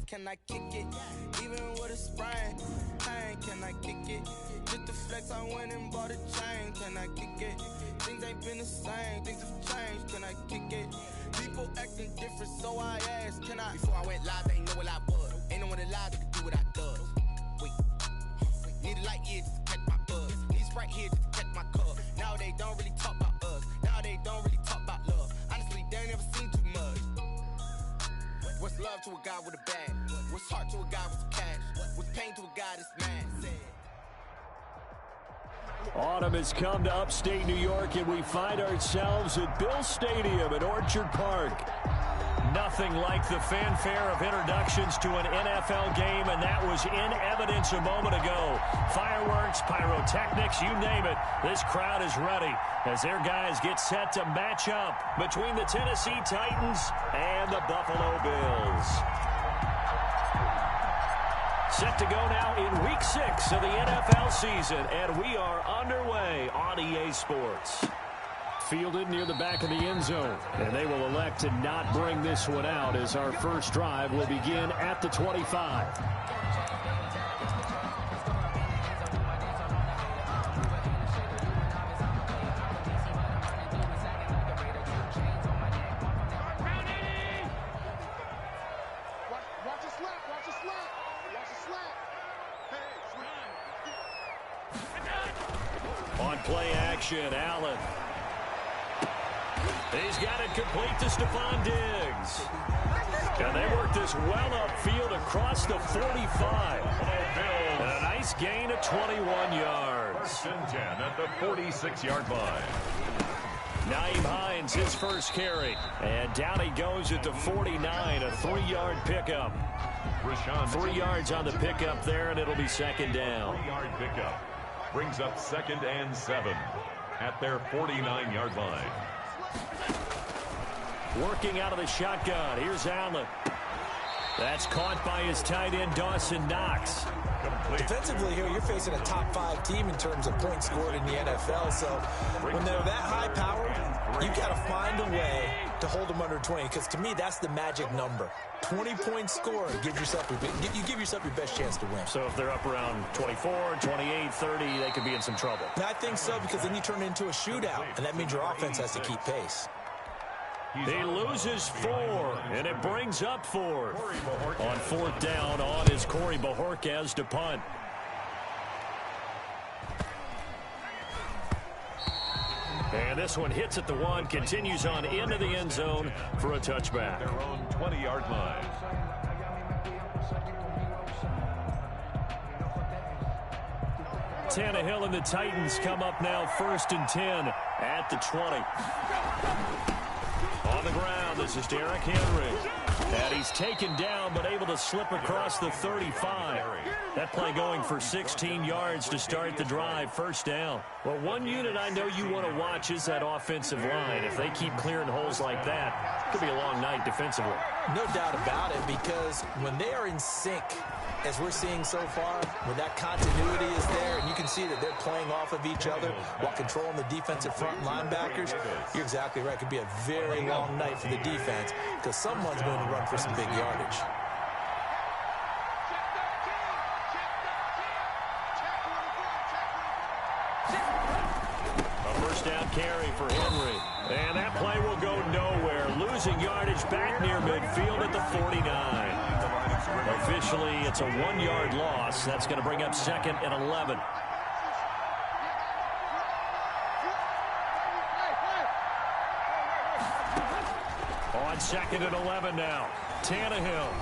can I kick it? Even with a sprain, pain, can I kick it? Just the flex, I went and bought a chain, can I kick it? Things ain't been the same, things have changed, can I kick it? People acting different, so I asked, can I? Before I went live, they ain't know what I was. Ain't no one alive that could do what I does. Wait, need a light here just to catch my buzz. Need Sprite here just to catch my cup. Now they don't really talk about us. Now they don't really talk about love. Honestly, they ain't never seen too much. What's love to a guy with a bag? What's heart to a guy with some cash? What's pain to a guy that's mad? Autumn has come to upstate New York, and we find ourselves at Bill Stadium at Orchard Park. Nothing like the fanfare of introductions to an NFL game, and that was in evidence a moment ago. Fireworks, pyrotechnics, you name it. This crowd is ready as their guys get set to match up between the Tennessee Titans and the Buffalo Bills. Set to go now in Week 6 of the NFL season, and we are underway on EA Sports. Fielded near the back of the end zone, and they will elect to not bring this one out as our first drive will begin at the 25. On play action, Allen. He's got it complete to Stephon Diggs. And they work this well upfield across the 45. And a nice gain of 21 yards. First and 10 at the 46-yard line. Nyheim Hines, his first carry. And down he goes at the 49, a 3-yard pickup. 3 yards on the pickup there, and it'll be second down. 3-yard pickup brings up 2nd and 7 at their 49-yard line. Working out of the shotgun. Here's Allen. That's caught by his tight end, Dawson Knox. Defensively here, you're facing a top 5 team in terms of points scored in the NFL. So when they're that high powered, you got to find a way to hold them under 20. Because to me, that's the magic number. 20 points scored. You give yourself your best chance to win. So if they're up around 24, 28, 30, they could be in some trouble. And I think so, because then you turn it into a shootout, and that means your offense has to keep pace. He loses 4, and it brings up 4. On 4th down, on is Corey Bojorquez to punt. And this one hits at the 1, continues on into the end zone for a touchback. Their own 20-yard line. Tannehill and the Titans come up now 1st and 10 at the 20. On the ground, this is Derrick Henry. And he's taken down, but able to slip across the 35. That play going for 16 yards to start the drive, 1st down. Well, one unit I know you want to watch is that offensive line. If they keep clearing holes like that, it could be a long night defensively. No doubt about it, because when they are in sync, as we're seeing so far, when that continuity is there, and you can see that they're playing off of each other while controlling the defensive front linebackers, you're exactly right. It could be a very long night for the defense because someone's going to run for some big yardage. A first down carry for Henry. And that play will go nowhere. Losing yardage back near midfield at the 49. Officially, it's a 1-yard loss. That's going to bring up 2nd and 11. On 2nd and 11 now. Tannehill.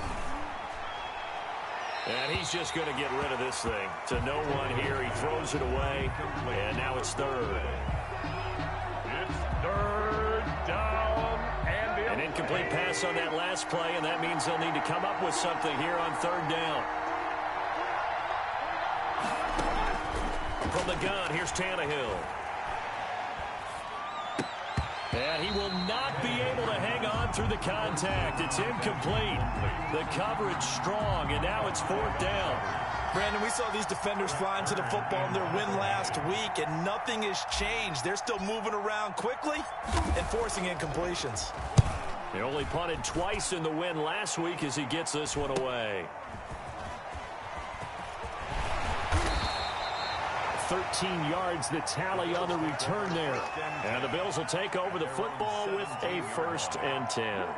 And he's just going to get rid of this thing. To no one here. He throws it away. And now it's 3rd. It's 3rd down and An incomplete pass on that last play, and that means they'll need to come up with something here on 3rd down. From the gun, here's Tannehill. And he will not be able to hang on through the contact. It's incomplete. The coverage strong, and now it's 4th down. Brandon, we saw these defenders flying to the football in their win last week, and nothing has changed. They're still moving around quickly and forcing incompletions. He only punted twice in the win last week as he gets this one away. 13 yards the tally on the return there. And the Bills will take over the football with a 1st and 10.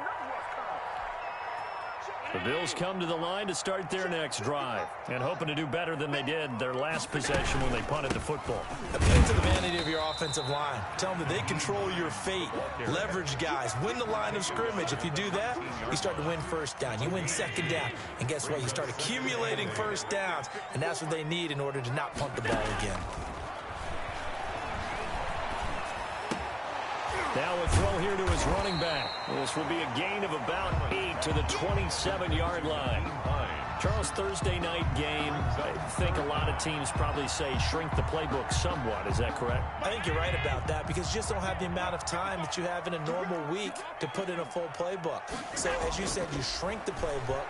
The Bills come to the line to start their next drive and hoping to do better than they did their last possession when they punted the football. Appeal to the vanity of your offensive line. Tell them that they control your fate. Leverage guys. Win the line of scrimmage. If you do that, you start to win 1st down. You win 2nd down. And guess what? You start accumulating 1st downs. And that's what they need in order to not punt the ball again. Now a throw here to his running back. This will be a gain of about 8 to the 27-yard line. Charles, Thursday night game, I think a lot of teams probably say shrink the playbook somewhat. Is that correct? I think you're right about that because you just don't have the amount of time that you have in a normal week to put in a full playbook. So, as you said, you shrink the playbook,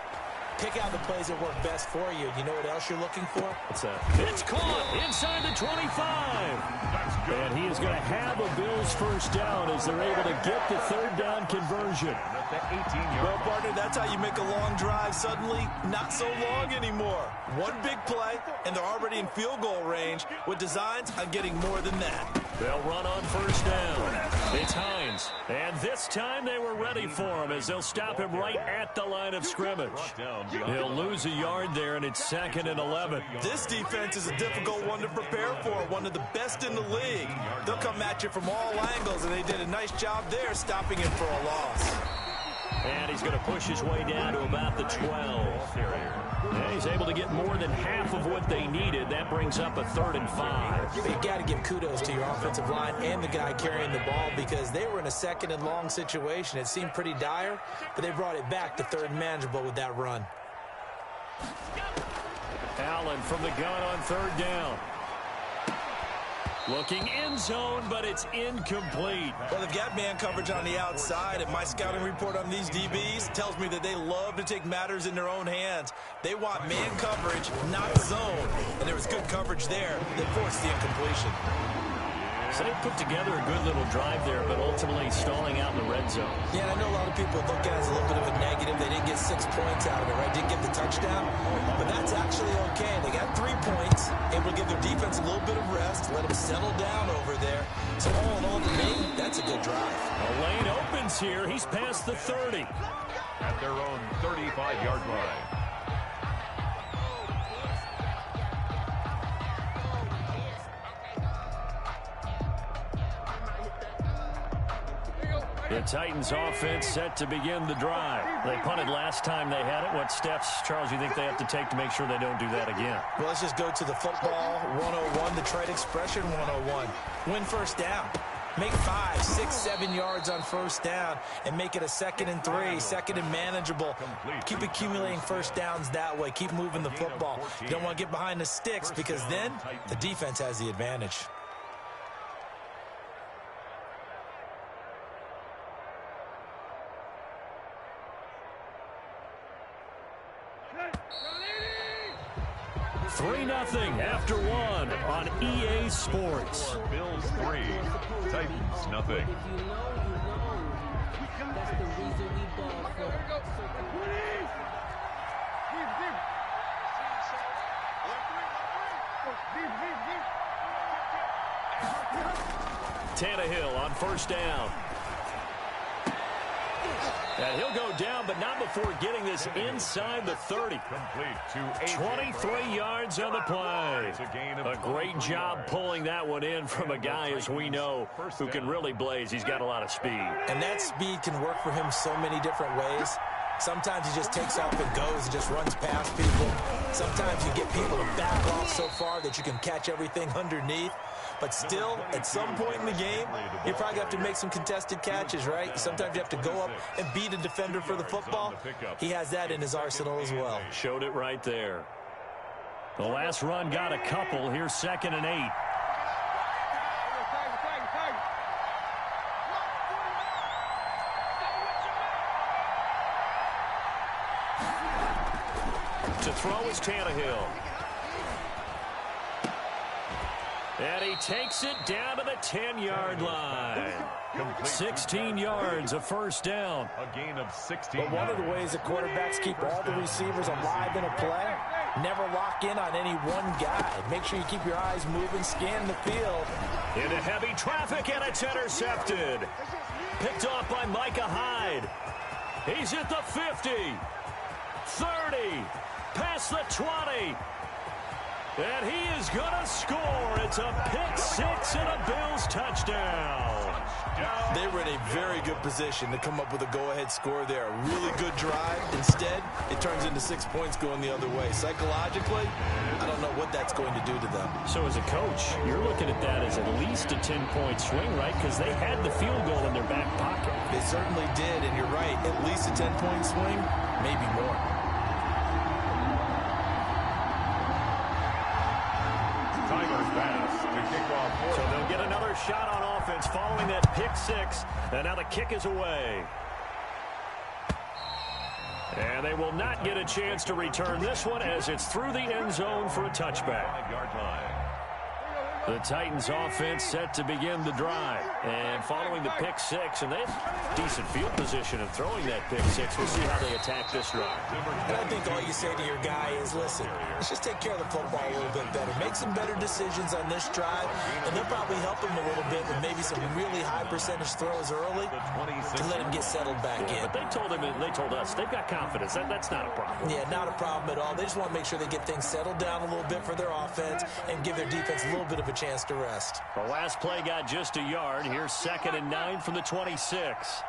pick out the plays that work best for you. You know what else you're looking for? What's that? It's caught inside the 25. And he is going to have a Bills 1st down as they're able to get the 3rd down conversion. Well, partner, that's how you make a long drive suddenly not so long anymore. One big play, and they're already in field goal range with designs on getting more than that. They'll run on 1st down. It's Hines. And this time they were ready for him as they'll stop him right at the line of scrimmage. He'll lose a yard there, and it's 2nd and 11. This defense is a difficult one to prepare for, one of the best in the league. They'll come at you from all angles, and they did a nice job there stopping him for a loss. And he's going to push his way down to about the 12. And he's able to get more than half of what they needed. That brings up a 3rd and 5. You've got to give kudos to your offensive line and the guy carrying the ball because they were in a 2nd and long situation. It seemed pretty dire, but they brought it back to 3rd and manageable with that run. Allen from the gun on 3rd down. Looking in zone, but it's incomplete. Well, they've got man coverage on the outside, and my scouting report on these DBs tells me that they love to take matters in their own hands. They want man coverage, not zone. And there was good coverage there that forced the incompletion. So they put together a good little drive there, but ultimately stalling out in the red zone. Yeah, I know a lot of people look at it as a little bit of a negative. They didn't get 6 points out of it, right? Didn't get the touchdown. But that's actually okay. They got 3 points, able to give their defense a little bit of rest, let them settle down over there. So all in all, to me, that's a good drive. A lane opens here. He's past the 30. At their own 35-yard line. The Titans offense set to begin the drive. They punted last time they had it. What steps, Charles, you think they have to take to make sure they don't do that again? Well, let's just go to the football 101, the trade expression 101. Win 1st down. Make 5, 6, 7 yards on 1st down and make it a 2nd and 3, 2nd and manageable. Keep accumulating 1st downs that way. Keep moving the football. You don't want to get behind the sticks because then the defense has the advantage. Three 0 after 1 on EA Sports. Bills 3, Titans nothing. That's the reason we ball for. Tannehill on 1st down. And he'll go down, but not before getting this inside the 30. Complete to 23 yards on the play. A great job pulling that one in from a guy, as we know, who can really blaze. He's got a lot of speed. And that speed can work for him so many different ways. Sometimes he just takes off and goes and just runs past people. Sometimes you get people to back off so far that you can catch everything underneath. But still, at some point in the game, you probably have to make some contested catches, right? Sometimes you have to go up and beat a defender for the football. He has that in his arsenal as well. Showed it right there. The last run got a couple. Here's 2nd and 8. To throw is Tannehill. And he takes it down to the 10-yard line. 16 yards, a first down. A gain of 16. But one of the ways that quarterbacks keep all the receivers alive in a play, never lock in on any one guy. Make sure you keep your eyes moving, scan the field. Into heavy traffic, and it's intercepted. Picked off by Micah Hyde. He's at the 50, 30, past the 20. And he is going to score. It's a pick six and a Bills touchdown. They were in a very good position to come up with a go-ahead score there. A really good drive. Instead, it turns into 6 points going the other way. Psychologically, I don't know what that's going to do to them. So as a coach, you're looking at that as at least a 10-point swing, right? Because they had the field goal in their back pocket. They certainly did, and you're right. At least a 10-point swing, maybe more. So they'll get another shot on offense following that pick six. And now the kick is away. And they will not get a chance to return this one as it's through the end zone for a touchback. 5-yard line. The Titans offense set to begin the drive. And following the pick six, and they have decent field position in throwing that pick six. We'll see how they attack this drive. And I think all you say to your guy is, listen, let's just take care of the football a little bit better. Make some better decisions on this drive, and they'll probably help him a little bit with maybe some really high percentage throws early to let him get settled back in. But they told us they've got confidence. That's not a problem. Yeah, not a problem at all. They just want to make sure they get things settled down a little bit for their offense and give their defense a little bit of a chance to rest. The last play got just a yard. Here's 2nd and 9 from the 26.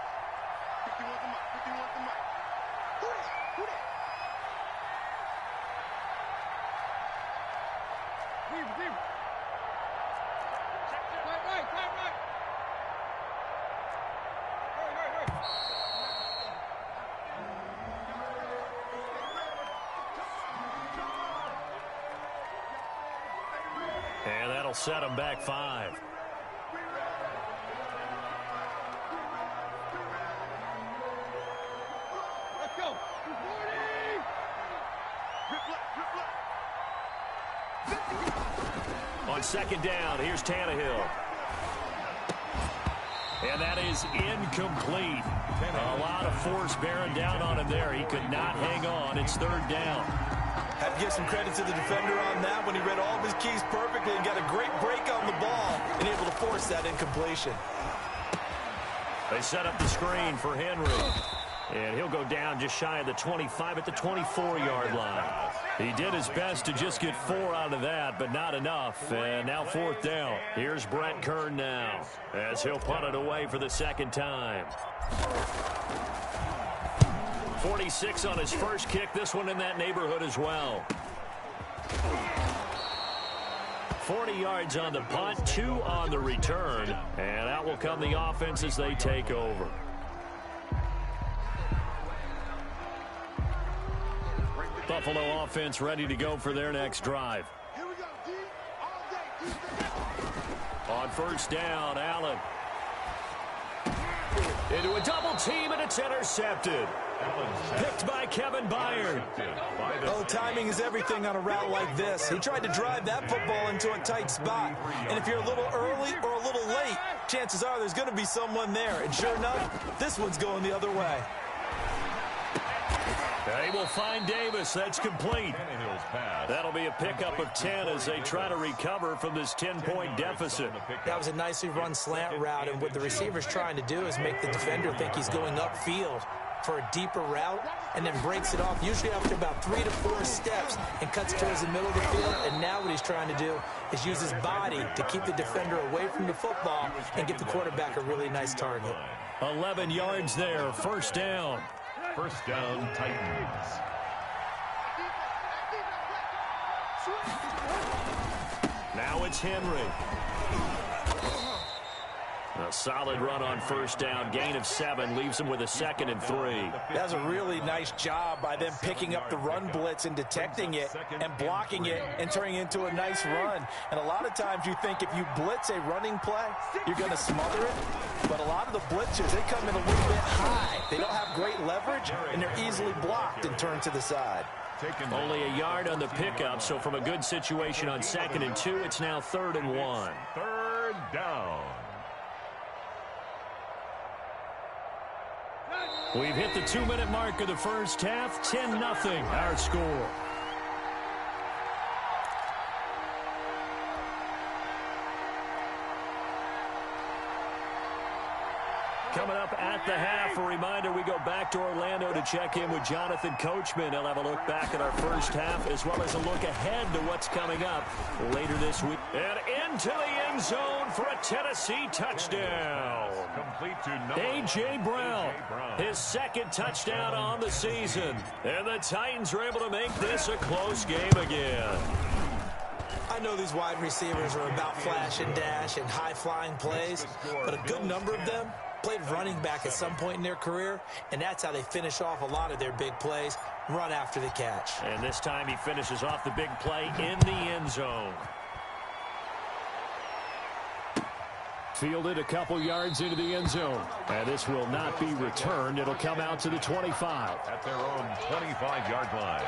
And that'll set them back 5. Let's go. 240. On 2nd down, here's Tannehill. And that is incomplete. A lot of force bearing down on him there. He could not hang on. It's 3rd down. Have to give some credit to the defender on that when he read all of his keys perfectly and got a great break on the ball and able to force that incompletion. They set up the screen for Henry. And he'll go down just shy of the 25 at the 24-yard line. He did his best to just get 4 out of that, but not enough. And now 4th down. Here's Brett Kern now as he'll punt it away for the 2nd time. 46 on his first kick. This one in that neighborhood as well. 40 yards on the punt, 2 on the return. And out will come the offense as they take over. Buffalo offense ready to go for their next drive. On 1st down, Allen. Into a double team, and it's intercepted. Picked by Kevin Byard. Oh, timing is everything on a route like this. He tried to drive that football into a tight spot. And if you're a little early or a little late, chances are there's going to be someone there. And sure enough, this one's going the other way. They will find Davis. That's complete. That'll be a pickup of 10 as they try to recover from this 10-point deficit. That was a nicely run slant route, and what the receiver's trying to do is make the defender think he's going upfield for a deeper route and then breaks it off, usually after about 3 to 4 steps, and cuts towards the middle of the field. And now what he's trying to do is use his body to keep the defender away from the football and give the quarterback a really nice target. 11 yards there, 1st down. 1st down, Titans. Now it's Henry. A solid run on 1st down. Gain of 7 leaves him with a 2nd and 3. That's a really nice job by them picking up the run blitz and detecting it and blocking it and turning it into a nice run. And a lot of times you think if you blitz a running play, you're going to smother it. But a lot of the blitzers, they come in a little bit high. They don't have great leverage, and they're easily blocked and turned to the side. Only a yard on the pickup, so from a good situation on 2nd and 2, it's now 3rd and 1. Third down. We've hit the 2-minute mark of the first half. 10-0 our score. Coming up at the half, a reminder, we go back to Orlando to check in with Jonathan Coachman. He'll have a look back at our first half as well as a look ahead to what's coming up later this week. And into the end zone for a Tennessee touchdown. Complete to A.J. Brown, his 2nd touchdown on the season. And the Titans are able to make this a close game again. I know these wide receivers are about flash and dash and high-flying plays, but a good number of them played running back at some point in their career, and that's how they finish off a lot of their big plays, run after the catch. And this time he finishes off the big play in the end zone. Fielded a couple yards into the end zone. And this will not be returned. It'll come out to the 25. At their own 25-yard line.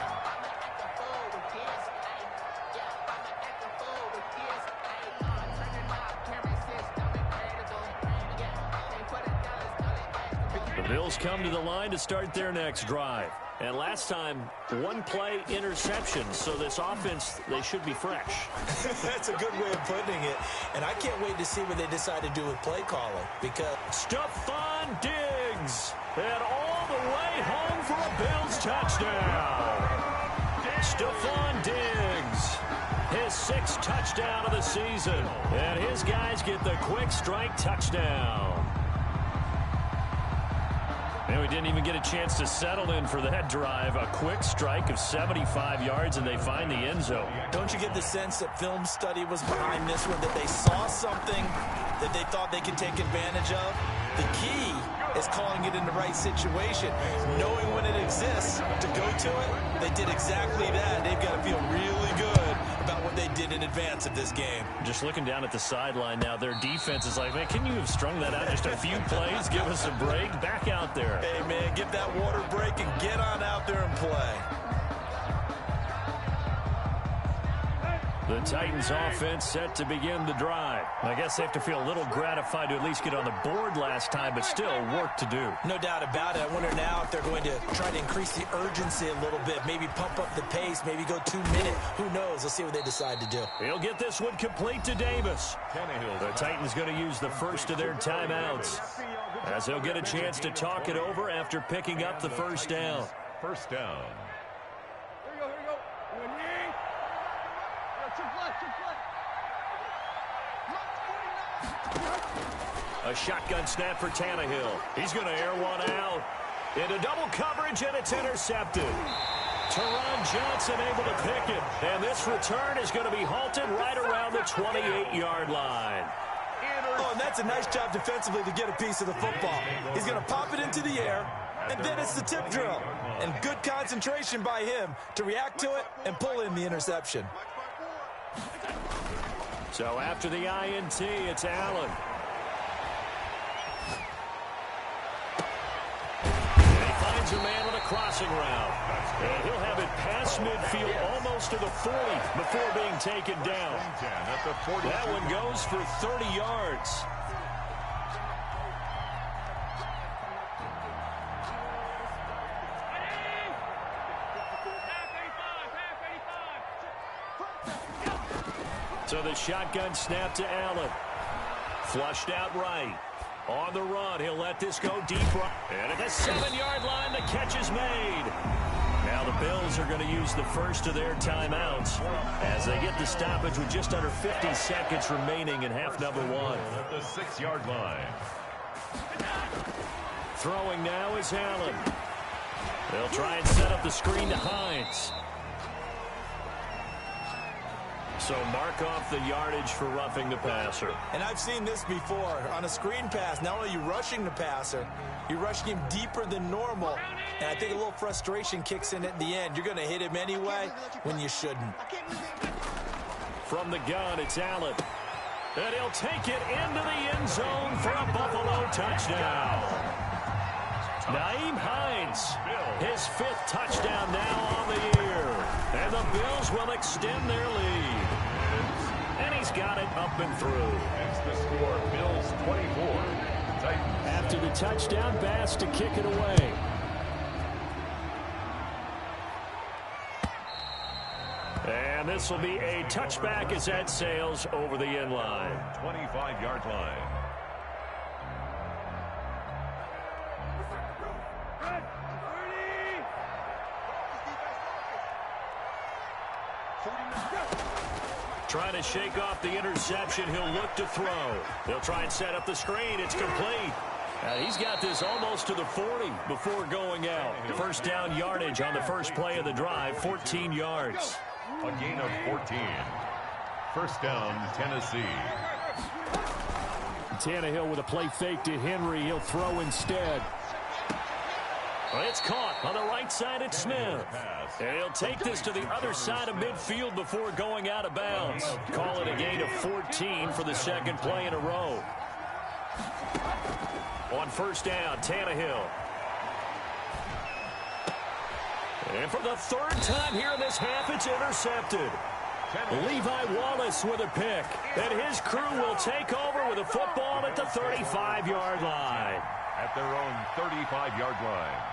The Bills come to the line to start their next drive. And last time, 1-play interception. So this offense, they should be fresh. That's a good way of putting it. And I can't wait to see what they decide to do with play calling. Because Stephon Diggs. And all the way home for a Bills touchdown. Stephon Diggs. His 6th touchdown of the season. And his guys get the quick strike touchdown. And we didn't even get a chance to settle in for that drive. A quick strike of 75 yards, and they find the end zone. Don't you get the sense that film study was behind this one, that they saw something that they thought they could take advantage of? The key is calling it in the right situation, knowing when it exists to go to it. They did exactly that. They've got to feel really good about what they did in advance of this game. Just looking down at the sideline now, their defense is like, man, can you have strung that out just a few plays? Give us a break. Back out there. Hey, man, get that water break and get on out there and play. The Titans offense set to begin the drive. I guess they have to feel a little gratified to at least get on the board last time, but still work to do. No doubt about it. I wonder now if they're going to try to increase the urgency a little bit, maybe pump up the pace, maybe go 2-minute. Who knows? Let's see what they decide to do. He'll get this one complete to Davis. The Titans going to use the first of their timeouts, as they'll get a chance to talk it over after picking up the first down. First down. A shotgun snap for Tannehill. He's going to air one out. Into double coverage, and it's intercepted. Teron Johnson able to pick it. And this return is going to be halted right around the 28-yard line. Oh, and that's a nice job defensively to get a piece of the football. He's going to pop it into the air, and then it's the tip drill. And good concentration by him to react to it and pull in the interception. So after the INT, it's Allen. And he finds a man on a crossing route. And he'll have it past midfield almost to the 40 before being taken down. That one goes for 30 yards. So the shotgun snap to Allen. Flushed out right. On the run, he'll let this go deep right. And at the 7-yard line, the catch is made. Now the Bills are going to use the first of their timeouts as they get the stoppage with just under 50 seconds remaining in half number 1. At the 6-yard line. Throwing now is Allen. They'll try and set up the screen to Hines. So mark off the yardage for roughing the passer. And I've seen this before. On a screen pass, not only are you rushing the passer, you're rushing him deeper than normal. And I think a little frustration kicks in at the end. You're going to hit him anyway when you shouldn't. From the gun, it's Allen. And he'll take it into the end zone for a Buffalo touchdown. Nyheim Hines, his 5th touchdown now on the year. Bills will extend their lead. And he's got it up and through. It's the score, Bills 24, Titans. After the touchdown, Bass to kick it away. And this will be a touchback as that sails over the end line. 25-yard line. Trying to shake off the interception. He'll look to throw. He'll try and set up the screen. It's complete. He's got this almost to the 40 before going out. First down yardage on the first play of the drive, 14 yards. A gain of 14. First down, Tennessee. Tannehill with a play fake to Henry. He'll throw instead. It's caught on the right side at Smith. And he'll take this to the other side of midfield before going out of bounds. Call it a gain of 14 for the second play in a row. On first down, Tannehill. And for the third time here in this half, it's intercepted. Levi Wallace with a pick. And his crew will take over with a football at the 35-yard line. At their own 35-yard line.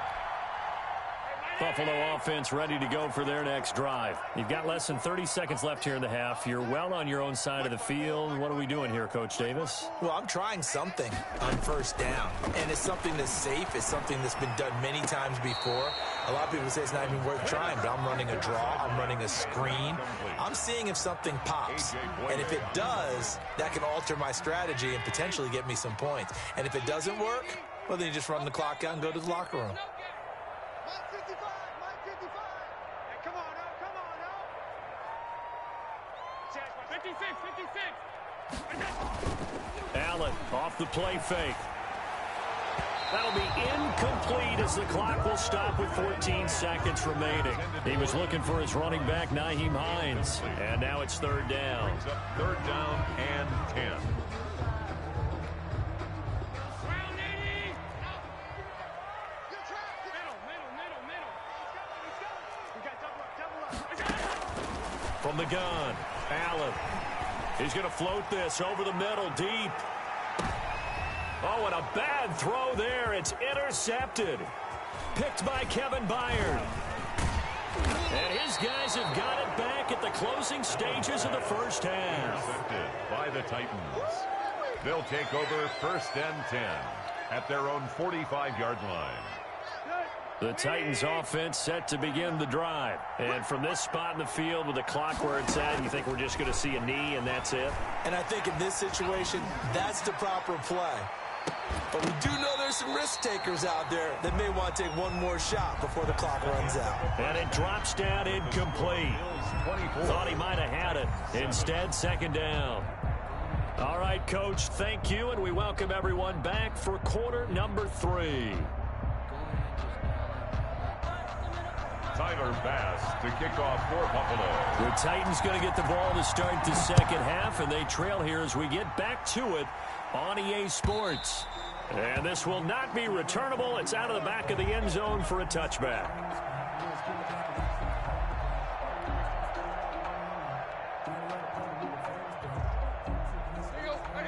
Buffalo offense ready to go for their next drive. You've got less than 30 seconds left here in the half. You're well on your own side of the field. What are we doing here, Coach Davis? Well, I'm trying something on first down, and it's something that's safe. It's something that's been done many times before. A lot of people say it's not even worth trying, but I'm running a draw. I'm running a screen. I'm seeing if something pops, and if it does, that can alter my strategy and potentially get me some points. And if it doesn't work, well, then you just run the clock out and go to the locker room. Allen off the play fake. That'll be incomplete as the clock will stop with 14 seconds remaining. He was looking for his running back, Nyheim Hines. And now it's third down. Third down and 10. From the gun, Allen. He's going to float this over the middle, deep. Oh, and a bad throw there. It's intercepted. Picked by Kevin Byard. And his guys have got it back at the closing stages of the first half. Intercepted by the Titans. They'll take over first and 10 at their own 45-yard line. The Titans offense set to begin the drive. And from this spot in the field with the clock where it's at, you think we're just going to see a knee and that's it? And I think in this situation, that's the proper play. But we do know there's some risk takers out there that may want to take one more shot before the clock runs out. And it drops down incomplete. Thought he might have had it. Instead, second down. All right, Coach, thank you, and we welcome everyone back for quarter number 3. Tyler Bass to kick off for Buffalo. The Titans going to get the ball to start the second half, and they trail here as we get back to it on EA Sports. And this will not be returnable. It's out of the back of the end zone for a touchback.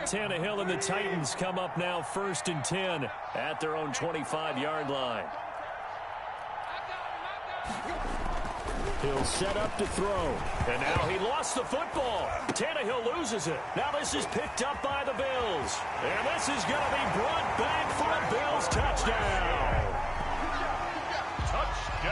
Tannehill and the Titans come up now first and 10 at their own 25-yard line. He'll set up to throw. And now he lost the football. Tannehill loses it. Now this is picked up by the Bills. And this is going to be brought back for a Bills touchdown.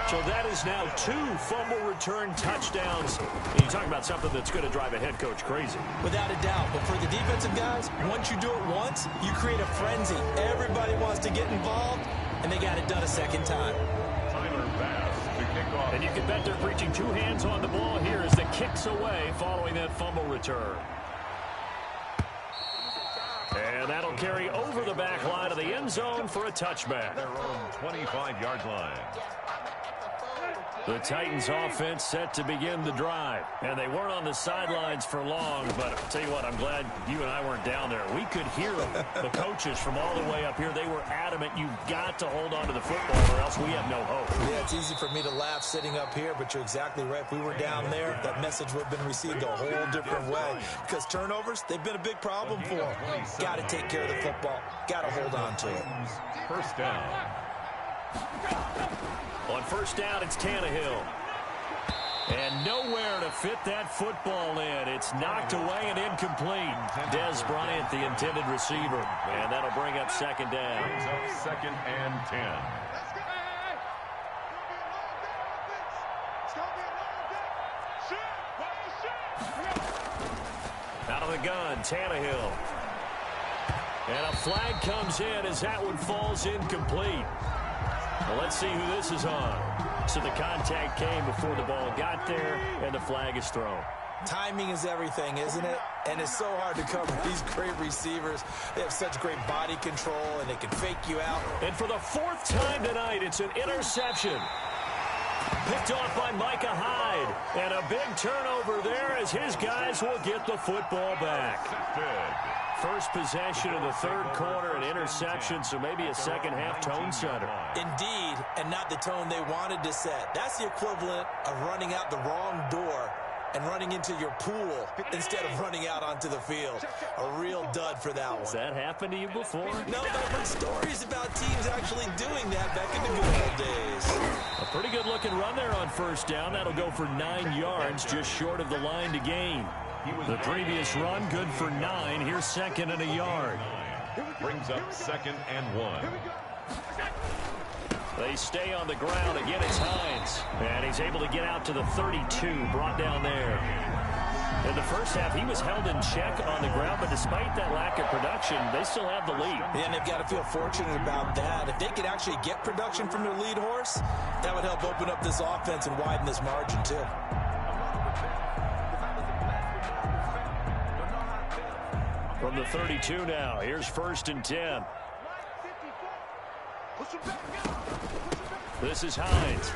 So that is now 2 fumble return touchdowns. And you talk about something that's going to drive a head coach crazy. Without a doubt. But for the defensive guys, once you do it once, you create a frenzy. Everybody wants to get involved, and they got it done a second time. Tyler Bass to kick off. And you can bet they're preaching 2 hands on the ball here as the kick's away following that fumble return. And that'll carry over the back line of the end zone for a touchback. Their own 25-yard line. The Titans offense set to begin the drive. And they weren't on the sidelines for long, but I'll tell you what, I'm glad you and I weren't down there. We could hear them. The coaches from all the way up here, they were adamant, you've got to hold on to the football or else we have no hope. Yeah, it's easy for me to laugh sitting up here, but you're exactly right. If we were down there, that message would have been received a whole different way. Because turnovers, they've been a big problem for them. Got to take care of the football. Got to hold on to it. First down. On first down, it's Tannehill. And nowhere to fit that football in. It's knocked away and incomplete. Dez Bryant, the intended receiver. And that'll bring up second down. Brings up second and 10. Out of the gun, Tannehill. And a flag comes in as that one falls incomplete. Well, let's see who this is on. So the contact came before the ball got there, and the flag is thrown. Timing is everything, isn't it? And it's so hard to cover these great receivers. They have such great body control, and they can fake you out. And for the fourth time tonight, it's an interception. Picked off by Micah Hyde. And a big turnover there as his guys will get the football back. First possession of the third quarter, an interception, so maybe a second-half tone setter. Indeed, and not the tone they wanted to set. That's the equivalent of running out the wrong door and running into your pool instead of running out onto the field. A real dud for that one. Has that happened to you before? No, but I've heard stories about teams actually doing that back in the good old days. A pretty good-looking run there on first down. That'll go for 9 yards, just short of the line to gain. The previous run, good for 9. Here's second and a yard. Brings up second and 1. They stay on the ground. Again, it's Hines. And he's able to get out to the 32, brought down there. In the first half, he was held in check on the ground, but despite that lack of production, they still have the lead. Yeah, and they've got to feel fortunate about that. If they could actually get production from their lead horse, that would help open up this offense and widen this margin, too. From the 32 now, here's first and 10. This is Hines.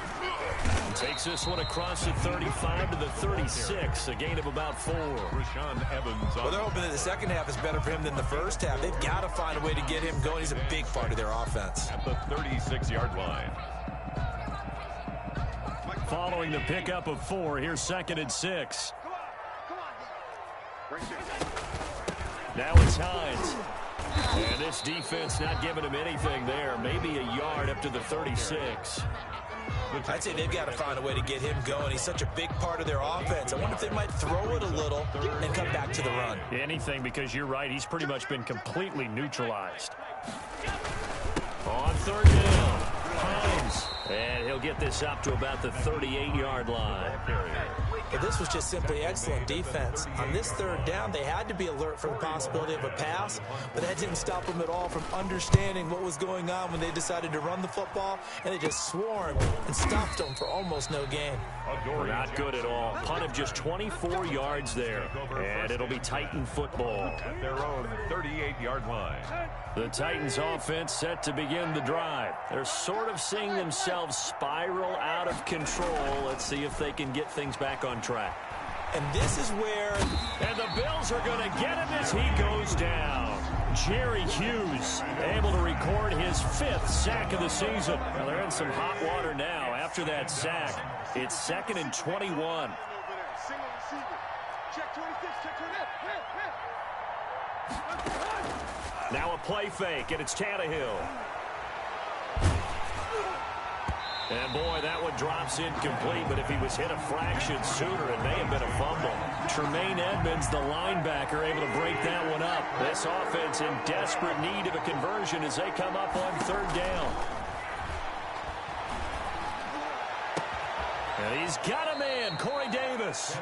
Takes this one across the 35 to the 36, a gain of about 4. Rashaan Evans. Well, they're hoping that the second half is better for him than the first half. They've got to find a way to get him going. He's a big part of their offense. At the 36-yard line. Following the pickup of 4, here's second and 6. Now it's Hines. And this defense not giving him anything there. Maybe a yard up to the 36. I'd say they've got to find a way to get him going. He's such a big part of their offense. I wonder if they might throw it a little and come back to the run. Anything, because you're right. He's pretty much been completely neutralized. On third down, Hines. And he'll get this up to about the 38-yard line. But this was just simply excellent defense. On this third down, they had to be alert for the possibility of a pass, but that didn't stop them at all from understanding what was going on when they decided to run the football, and they just swarmed and stopped them for almost no gain. Not good at all. Punt of just 24 yards there, and it'll be Titan football. At their own 38-yard line. The Titans offense set to begin the drive. They're sort of seeing themselves spiral out of control. Let's see if they can get things back on track. And this is where... And the Bills are going to get him as he goes down. Jerry Hughes able to record his 5th sack of the season. Well, they're in some hot water now after that sack. It's second and 21. Now a play fake, and it's Tannehill. And, boy, that one drops incomplete, but if he was hit a fraction sooner, it may have been a fumble. Termaine 27's, the linebacker, able to break that one up. This offense in desperate need of a conversion as they come up on third down. And he's got a man, Corey Davis.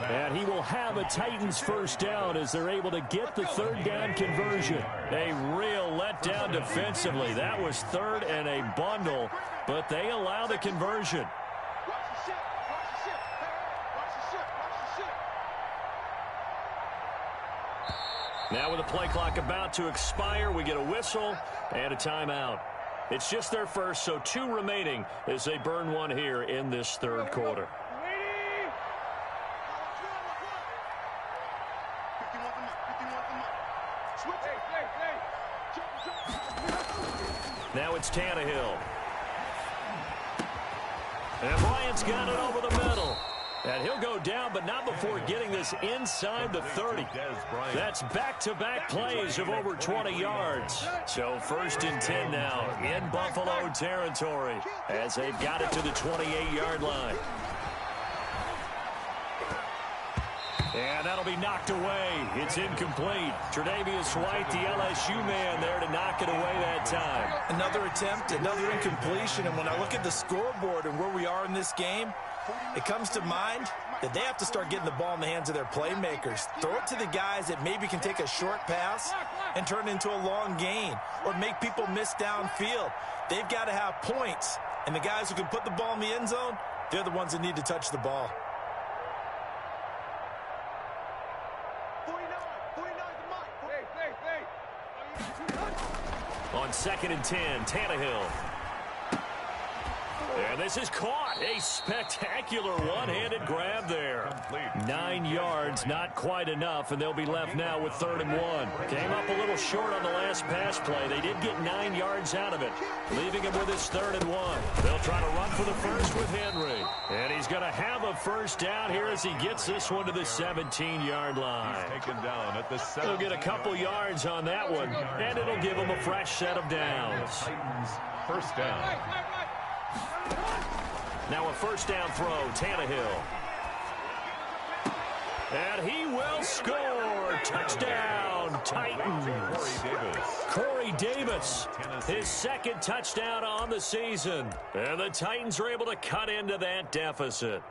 And he will have a Titans first down as they're able to get the third down conversion. A real letdown defensively. That was third and a bundle, but they allow the conversion. Now with the play clock about to expire, we get a whistle and a timeout. It's just their first, so 2 remaining as they burn one here in this third quarter. Now it's Tannehill. And Bryant's got it over the middle. And he'll go down, but not before getting this inside the 30. That's back-to-back plays of over 20 yards. So 1st and 10 now in Buffalo territory as they've got it to the 28-yard line. And that'll be knocked away. It's incomplete. Tre'Davious White, the LSU man, there to knock it away that time. Another attempt, another incompletion. And when I look at the scoreboard and where we are in this game, it comes to mind that they have to start getting the ball in the hands of their playmakers. Throw it to the guys that maybe can take a short pass and turn it into a long gain or make people miss downfield. They've got to have points. And the guys who can put the ball in the end zone, they're the ones that need to touch the ball. On 2nd and 10, Tannehill. And this is caught. A spectacular one-handed grab there. 9 yards, not quite enough, and they'll be left now with 3rd and 1. Came up a little short on the last pass play. They did get 9 yards out of it, leaving him with his 3rd and 1. They'll try to run for the first with Henry. And he's going to have a first down here as he gets this one to the 17-yard line. He's taken down at the 17. He'll get a couple yards on that one, and it'll give him a fresh set of downs. Titans, first down. Now a first down throw, Tannehill. And he will score. Touchdown, Titans. Corey Davis, his 2nd touchdown on the season. And the Titans are able to cut into that deficit.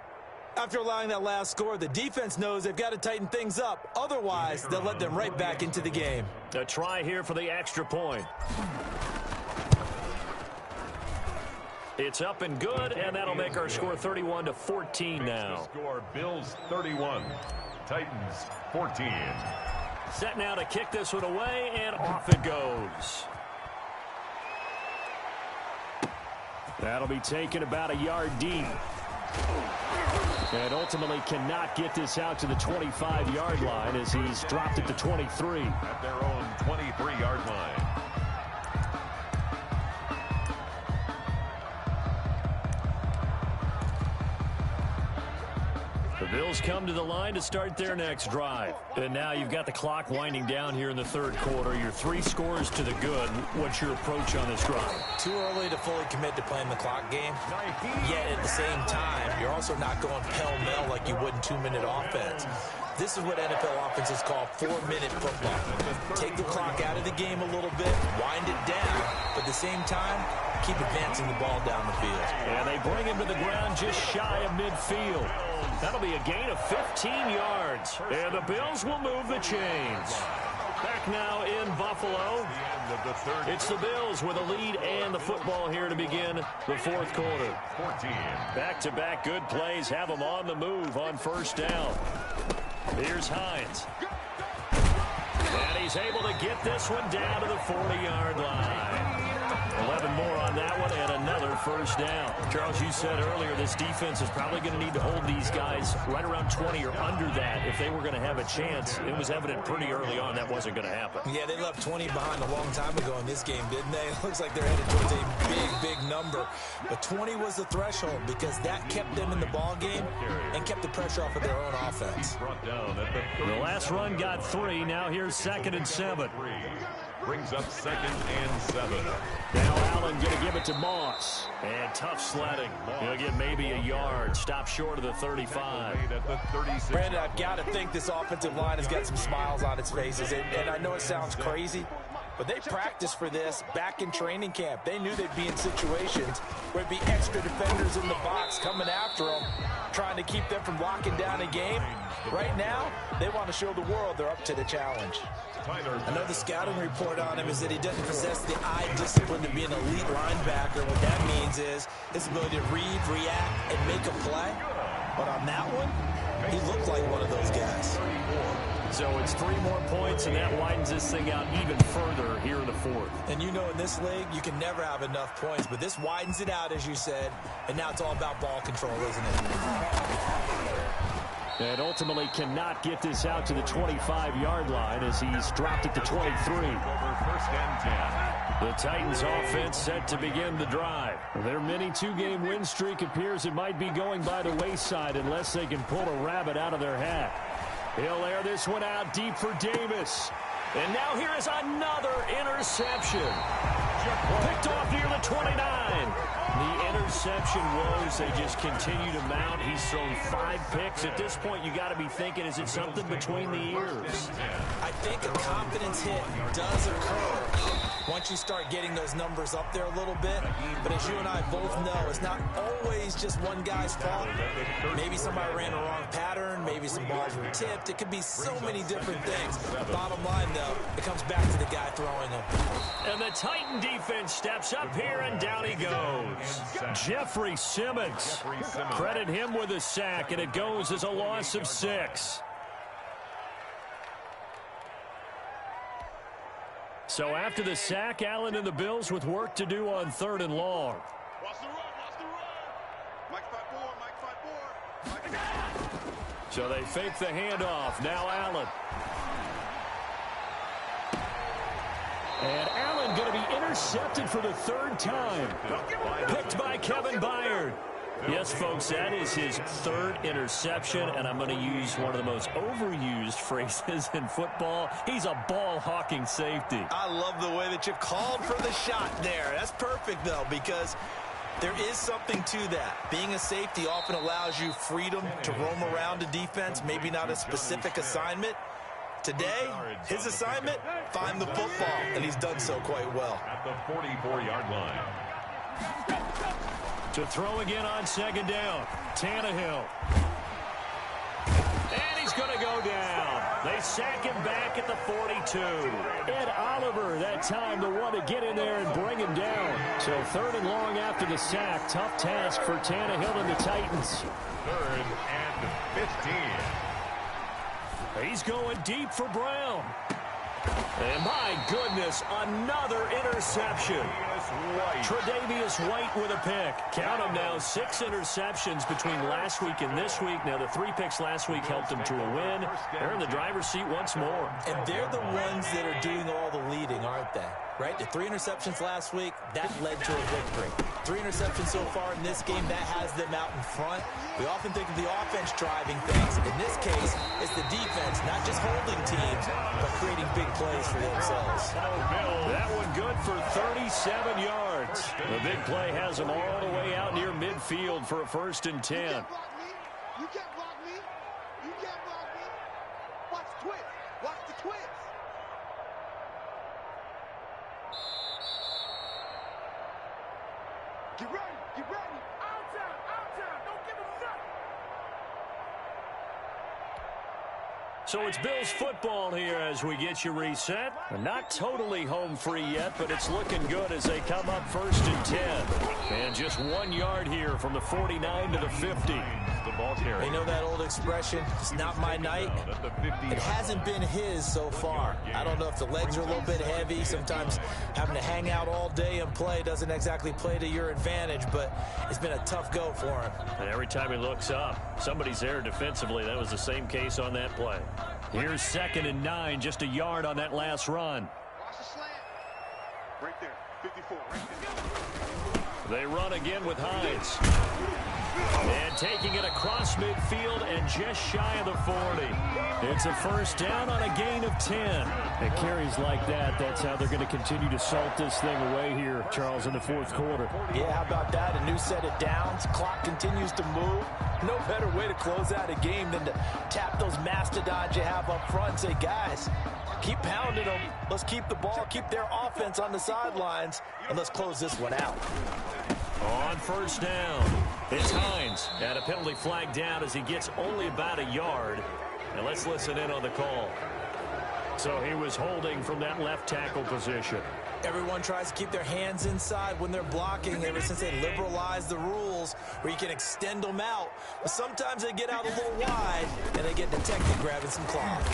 After allowing that last score, the defense knows they've got to tighten things up. Otherwise, they'll let them right back into the game. A try here for the extra point. It's up and good, and that'll make our score 31-14 now. Score Bills 31, Titans 14. Set now to kick this one away, and off it goes. That'll be taken about a yard deep. And ultimately cannot get this out to the 25-yard line as he's dropped it to 23. At their own 23-yard line. The Bills come to the line to start their next drive. And now you've got the clock winding down here in the third quarter. Your 3 scores to the good. What's your approach on this drive? Too early to fully commit to playing the clock game. Yet at the same time, you're also not going pell-mell like you would in 2-minute offense. This is what NFL offenses call 4-minute football. Take the clock out of the game a little bit, wind it down, but at the same time, keep advancing the ball down the field. And they bring him to the ground just shy of midfield. That'll be a gain of 15 yards. And the Bills will move the chains. Back now in Buffalo. It's the Bills with a lead and the football here to begin the fourth quarter. 14. Back-to-back good plays have them on the move on first down. Here's Hines. And he's able to get this one down to the 40-yard line. 11 more on that one and another first down. Charles, you said earlier this defense is probably going to need to hold these guys right around 20 or under that if they were going to have a chance. It was evident pretty early on that wasn't going to happen. Yeah, they left 20 behind a long time ago in this game, didn't they? It looks like they're headed towards a big number. But 20 was the threshold because that kept them in the ball game and kept the pressure off of their own offense. The last run got 3. Now here's 2nd and 7. Brings up 2nd and 7. Now Allen going to give it to Moss. And tough sledding. He'll get maybe a yard. Stop short of the 35. Brandon, I've got to think this offensive line has got some smiles on its faces. And I know it sounds crazy, but they practiced for this back in training camp. They knew they'd be in situations where it'd be extra defenders in the box coming after them, trying to keep them from locking down a game. Right now, they want to show the world they're up to the challenge. I know the scouting report on him is that he doesn't possess the eye discipline to be an elite linebacker. What that means is his ability to read, react, and make a play. But on that one, he looked like one of those guys. So it's 3 more points, and that widens this thing out even further here in the fourth. And you know in this league, you can never have enough points, but this widens it out, as you said, and now it's all about ball control, isn't it? And ultimately cannot get this out to the 25-yard line as he's dropped it to 23. First and 10. The Titans offense set to begin the drive. Their mini 2-game win streak appears it might be going by the wayside unless they can pull a rabbit out of their hat. He'll air this one out deep for Davis. And now here is another interception. Picked off near the 29. The interception woes, they just continue to mount. He's thrown 5 picks. At this point, you got to be thinking, is it something between the ears? I think a confidence hit does occur once you start getting those numbers up there a little bit. But as you and I both know, it's not always just one guy's fault. Maybe somebody ran a wrong pattern. Maybe some balls were tipped. It could be so many different things. Bottom line, though, it comes back to the guy throwing them. And the Titan defense steps up here, and down he goes. Jeffrey Simmons. Credit him with a sack, and it goes as a loss of 6. So after the sack, Allen and the Bills with work to do on 3rd and long. Watch the run, watch the run. Mike 5-4, Mike 5-4. So they fake the handoff. Now Allen. And Allen going to be intercepted for the 3rd time. Picked by Kevin Byard. Yes, folks, that is his 3rd interception, and I'm going to use one of the most overused phrases in football. He's a ball-hawking safety. I love the way that you called for the shot there. That's perfect, though, because there is something to that. Being a safety often allows you freedom to roam around a defense, maybe not a specific assignment. Today, his assignment, find the football, and he's done so quite well. At the 44-yard line. To throw again on 2nd down, Tannehill. And he's going to go down. They sack him back at the 42. Ed Oliver, that time, the one to get in there and bring him down. So 3rd and long after the sack. Tough task for Tannehill and the Titans. 3rd and 15. He's going deep for Brown. And my goodness, another interception. Tre'Davious White with a pick. Count them now, 6 interceptions between last week and this week. Now, the 3 picks last week helped them to a win. They're in the driver's seat once more. And they're the ones that are doing all the leading, aren't they? Right? The 3 interceptions last week, that led to a victory. 3 interceptions so far in this game, that has them out in front. We often think of the offense driving things. In this case, it's the defense, not just holding teams, but creating big plays for themselves. That one good for 37 yards. The big play has them all the way out near midfield for a 1st and 10. You can't block me. You can't block me. Watch the twist. Watch the twist. Get ready. Get ready. Out. Don't give him nothing. So it's Bills football here as we get you reset. Not totally home free yet, but it's looking good as they come up 1st and 10. And just 1 yard here from the 49 to the 50. The ball carrier. You know that old expression, it's not my night? It hasn't been his so far. I don't know if the legs are a little bit heavy. Sometimes having to hang out all day and play doesn't exactly play to your advantage, but it's been a tough go for him. And every time he looks up, somebody's there defensively. That was the same case on that play. Here's 2nd and 9, just a yard on that last run. Watch the slant. Right there. 54. Right there. They run again with Hines. And taking it across midfield and just shy of the 40. It's a 1st down on a gain of 10. It carries like that. That's how they're going to continue to salt this thing away here, Charles, in the 4th quarter. Yeah, how about that? A new set of downs. Clock continues to move. No better way to close out a game than to tap those mastodons you have up front and say, guys, keep pounding them. Let's keep the ball, keep their offense on the sidelines, and let's close this one out. On 1st down, it's Hines. And a penalty flag down as he gets only about a yard. And let's listen in on the call. So he was holding from that left tackle position. Everyone tries to keep their hands inside when they're blocking ever since they liberalized the rules where you can extend them out. But sometimes they get out a little wide, and they get detected grabbing some cloth.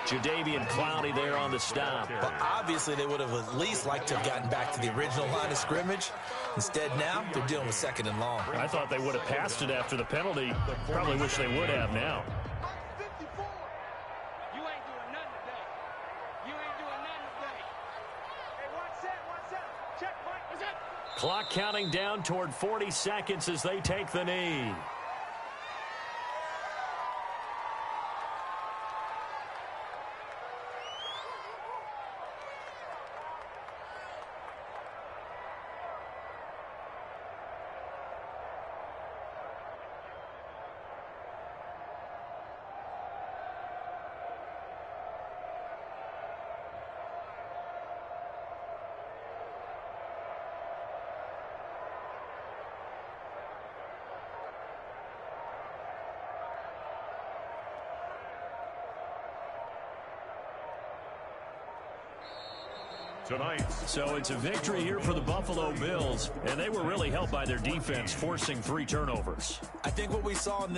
Jadeveon Clowney there on the stop. But obviously they would have at least liked to have gotten back to the original line of scrimmage. Instead now, they're dealing with 2nd and long. I thought they would have passed it after the penalty. Probably wish they would have now. You ain't doing nothing today. You ain't doing nothing today. Hey, one set. Checkpoint. What's up? Clock counting down toward 40 seconds as they take the knee. Tonight. So it's a victory here for the Buffalo Bills, and they were really helped by their defense forcing 3 turnovers. I think what we saw in